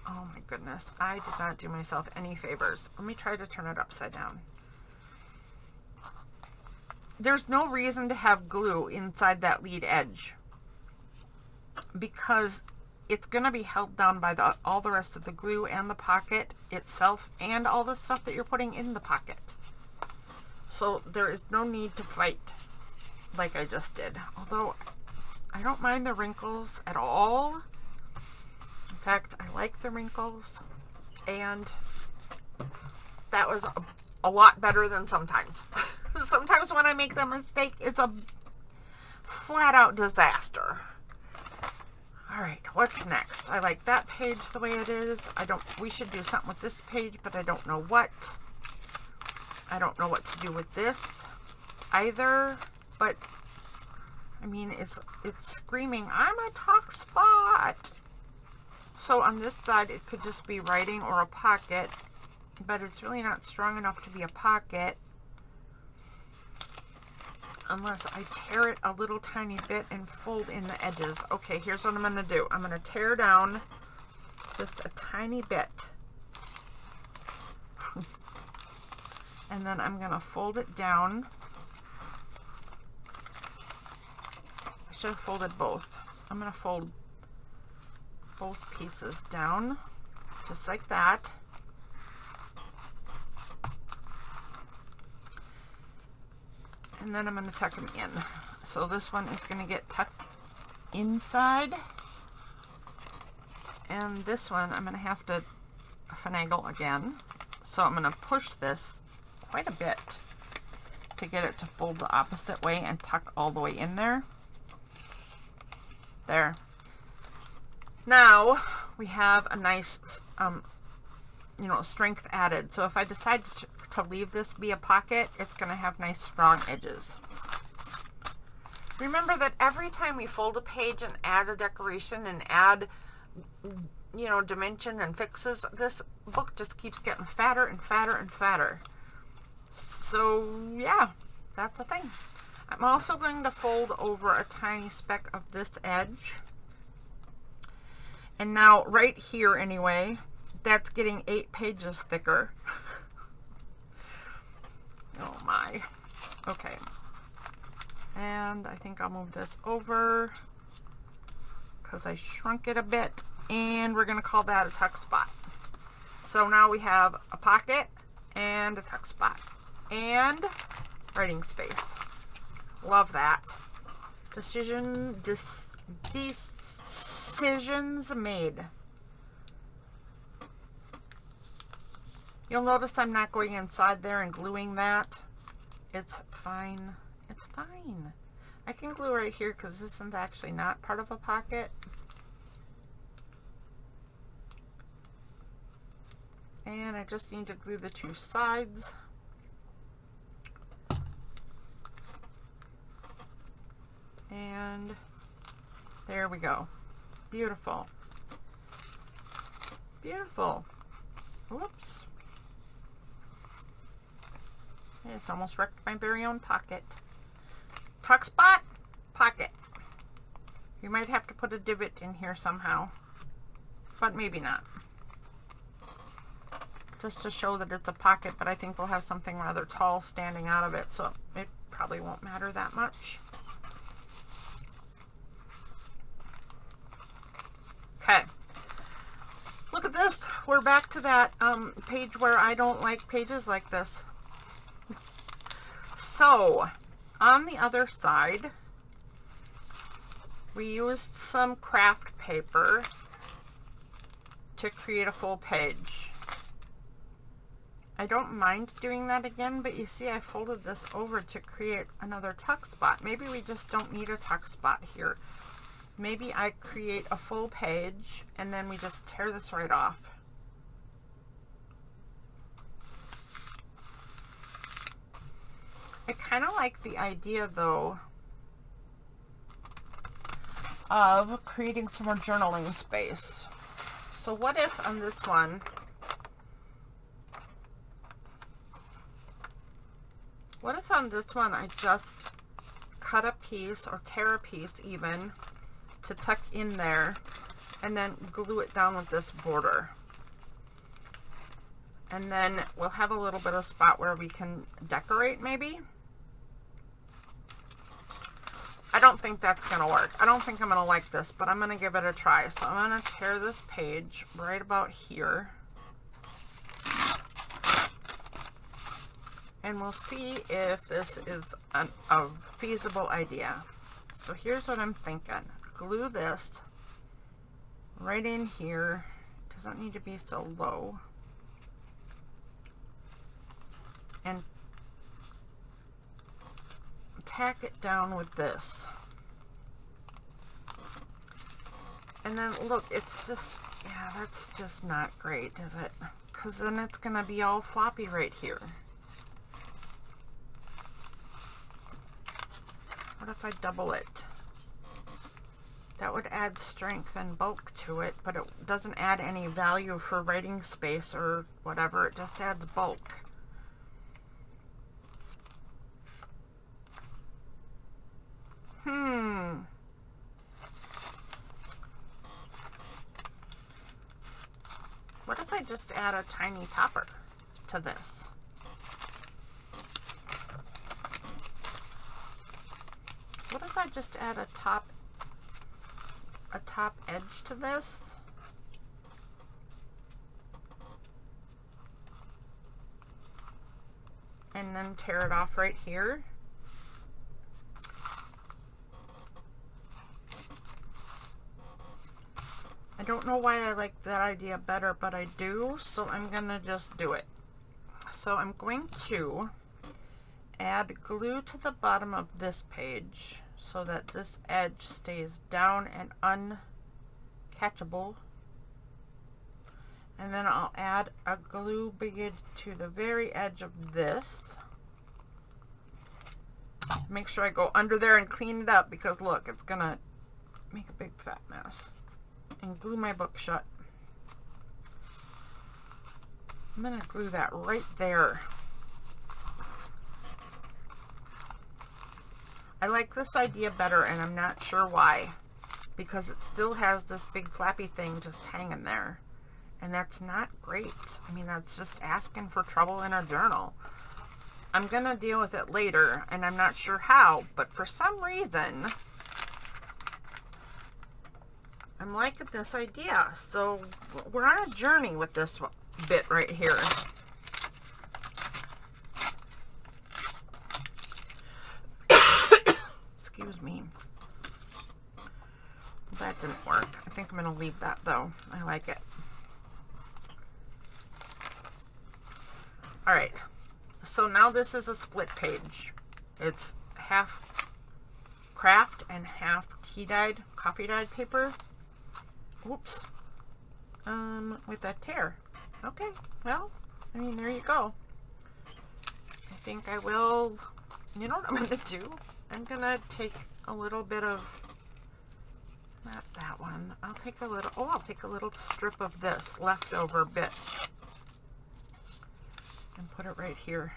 Oh my goodness, I did not do myself any favors. Let me try to turn it upside down. There's no reason to have glue inside that lead edge, because it's going to be held down by all the rest of the glue and the pocket itself and all the stuff that you're putting in the pocket. So there is no need to fight like I just did. Although I don't mind the wrinkles at all. In fact, I like the wrinkles, and that was a lot better than sometimes. Sometimes when I make that mistake, it's a flat out disaster. All right, what's next? I like that page the way it is. We should do something with this page, but I don't know what. I don't know what to do with this either, but I mean, it's screaming, I'm a tuck spot. So on this side, it could just be writing or a pocket, but it's really not strong enough to be a pocket unless I tear it a little tiny bit and fold in the edges. Okay, here's what I'm going to do. I'm going to tear down just a tiny bit. And then I'm going to fold it down. I should have folded both. I'm going to fold both pieces down, just like that. And then I'm going to tuck them in. So this one is going to get tucked inside. And this one I'm going to have to finagle again. So I'm going to push this quite a bit to get it to fold the opposite way and tuck all the way in there. There. Now we have a nice, strength added. So if I decide to leave this be a pocket, it's going to have nice strong edges. Remember that every time we fold a page and add a decoration and add, dimension and fixes, this book just keeps getting fatter and fatter and fatter. So yeah, that's the thing. I'm also going to fold over a tiny speck of this edge. And now right here anyway, that's getting 8 pages thicker. Oh my. Okay. And I think I'll move this over because I shrunk it a bit. And we're going to call that a tuck spot. So now we have a pocket and a tuck spot and writing space. Love that. Decisions made. You'll notice I'm not going inside there and gluing that. It's fine. It's fine. I can glue right here because this is actually not part of a pocket. And I just need to glue the 2 sides. And there we go. Beautiful. Beautiful. Whoops. I just almost wrecked my very own pocket. Tuck spot, pocket. You might have to put a divot in here somehow, but maybe not. Just to show that it's a pocket, but I think we'll have something rather tall standing out of it, so it probably won't matter that much. Okay. Look at this. We're back to that page where I don't like pages like this. So, on the other side, we used some craft paper to create a full page. I don't mind doing that again, but you see I folded this over to create another tuck spot. Maybe we just don't need a tuck spot here. maybe I create a full page and then we just tear this right off. I kind of like the idea though of creating some more journaling space. So what if on this one, I just cut a piece or tear a piece even to tuck in there and then glue it down with this border. And then we'll have a little bit of spot where we can decorate maybe. I don't think that's going to work. I don't think I'm going to like this, but I'm going to give it a try. So I'm going to tear this page right about here. And we'll see if this is a feasible idea. So here's what I'm thinking. Glue this right in here. Doesn't need to be so low. And tack it down with this. And then look, it's just, yeah, that's just not great, is it? Because then it's going to be all floppy right here. What if I double it? That would add strength and bulk to it, but it doesn't add any value for writing space or whatever. It just adds bulk. What if I just add a tiny topper to this? What if I just add a top edge to this? And then tear it off right here? I don't know why I like that idea better, but I do, so I'm gonna just do it. So I'm going to add glue to the bottom of this page so that this edge stays down and uncatchable. And then I'll add a glue bead to the very edge of this. Make sure I go under there and clean it up because look, it's gonna make a big fat mess. And glue my book shut. I'm gonna glue that right there. I like this idea better, and I'm not sure why, because it still has this big flappy thing just hanging there, and that's not great. I mean, that's just asking for trouble in our journal. I'm gonna deal with it later, and I'm not sure how, but for some reason I'm liking this idea. So we're on a journey with this bit right here. Excuse me. That didn't work. I think I'm going to leave that though. I like it. Alright. So now this is a split page. It's half craft and half tea-dyed, coffee-dyed paper. Oops. With that tear. Okay, well, I mean, there you go. I think I will, you know what I'm going to do? I'm going to take a little bit of, not that one, I'll take a little strip of this leftover bit and put it right here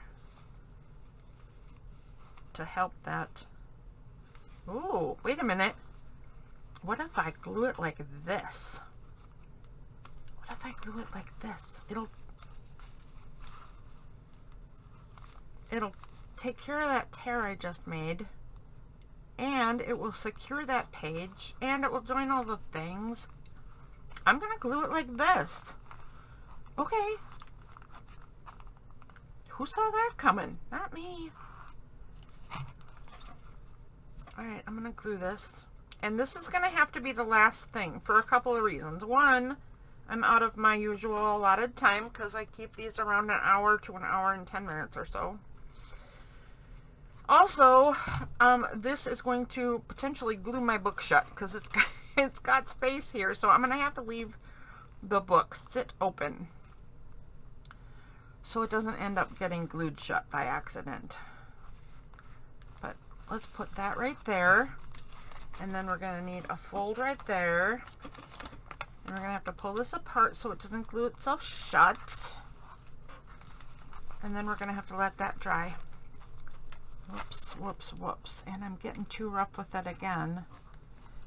to help that. Ooh, wait a minute. What if I glue it like this? What if I glue it like this? It'll take care of that tear I just made, and it will secure that page, and it will join all the things. I'm gonna glue it like this. Okay. Who saw that coming? Not me. Alright, I'm gonna glue this. And this is going to have to be the last thing for a couple of reasons. One, I'm out of my usual allotted time because I keep these around an hour to an hour and 10 minutes or so. Also, this is going to potentially glue my book shut because it's got space here, so I'm going to have to leave the book sit open so it doesn't end up getting glued shut by accident. But let's put that right there, and then we're going to need a fold right there, and we're going to have to pull this apart so it doesn't glue itself shut, and then we're going to have to let that dry. Whoops, whoops, whoops, and I'm getting too rough with it again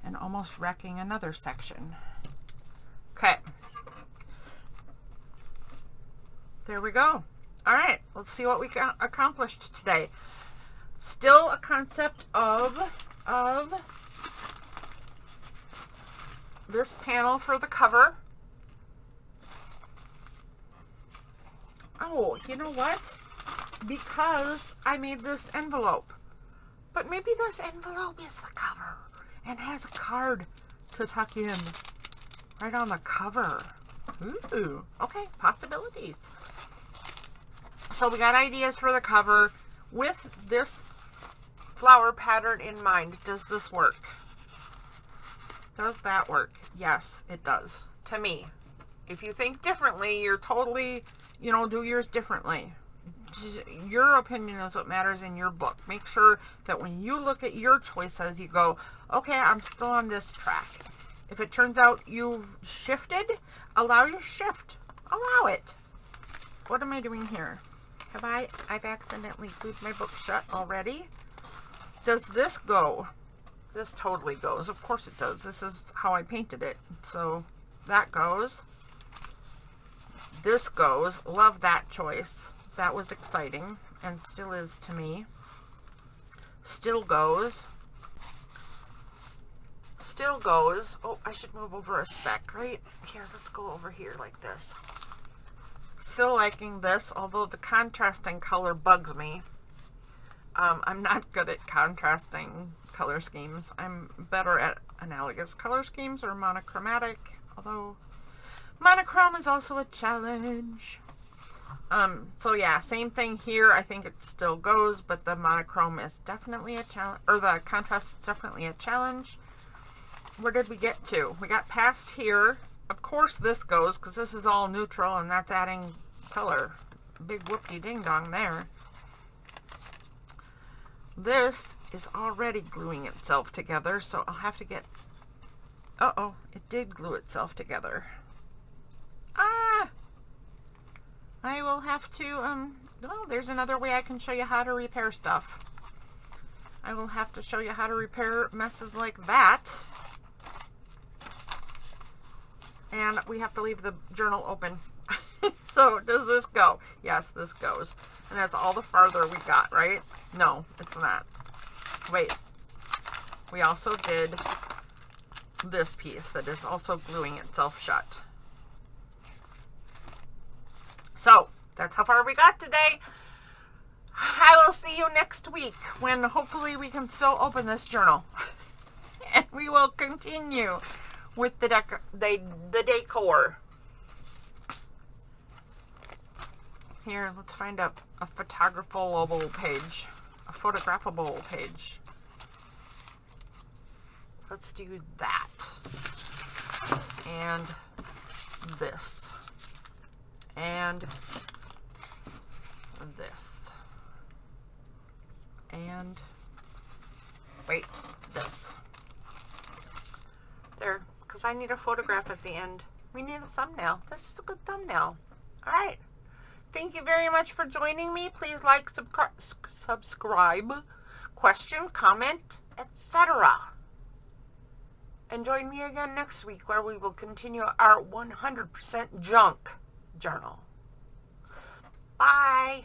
and almost wrecking another section. Okay. There we go. All right, let's see what we accomplished today. Still a concept of this panel for the cover. Oh, you know what? Because I made this envelope. But maybe this envelope is the cover and has a card to tuck in right on the cover. Ooh, okay, possibilities. So we got ideas for the cover with this flower pattern in mind. Does this work? Does that work? Yes, it does. To me. If you think differently, you're totally, do yours differently. Your opinion is what matters in your book. Make sure that when you look at your choices, you go, okay, I'm still on this track. If it turns out you've shifted, allow your shift. Allow it. What am I doing here? I've accidentally glued my book shut already. Does this go? This totally goes. Of course it does. This is how I painted it. So that goes. This goes. Love that choice. That was exciting and still is to me. Still goes. Still goes. Oh, I should move over a speck, right? Here, let's go over here like this. Still liking this, although the contrasting color bugs me. I'm not good at contrasting color schemes. I'm better at analogous color schemes or monochromatic, although monochrome is also a challenge. So yeah, same thing here. I think it still goes, but the monochrome is definitely a challenge, or the contrast is definitely a challenge. Where did we get to? We got past here. Of course this goes, because this is all neutral, and that's adding color. Big whoopty-ding-dong there. This is already gluing itself together, so I'll have to get... Uh-oh, it did glue itself together. Ah! I will have to, well, there's another way I can show you how to repair stuff. I will have to show you how to repair messes like that. And we have to leave the journal open. So, does this go? Yes, this goes. And that's all the farther we got, right? No, it's not. Wait. We also did this piece that is also gluing itself shut. So, that's how far we got today. I will see you next week when hopefully we can still open this journal. And we will continue with the decor. Here, let's find a photographable page. A photographable page. Let's do that. And this. And this. And wait, this. There, because I need a photograph at the end. We need a thumbnail. This is a good thumbnail. All right. Thank you very much for joining me. Please like, subscribe, question, comment, etc. And join me again next week where we will continue our 100% junk journal. Bye.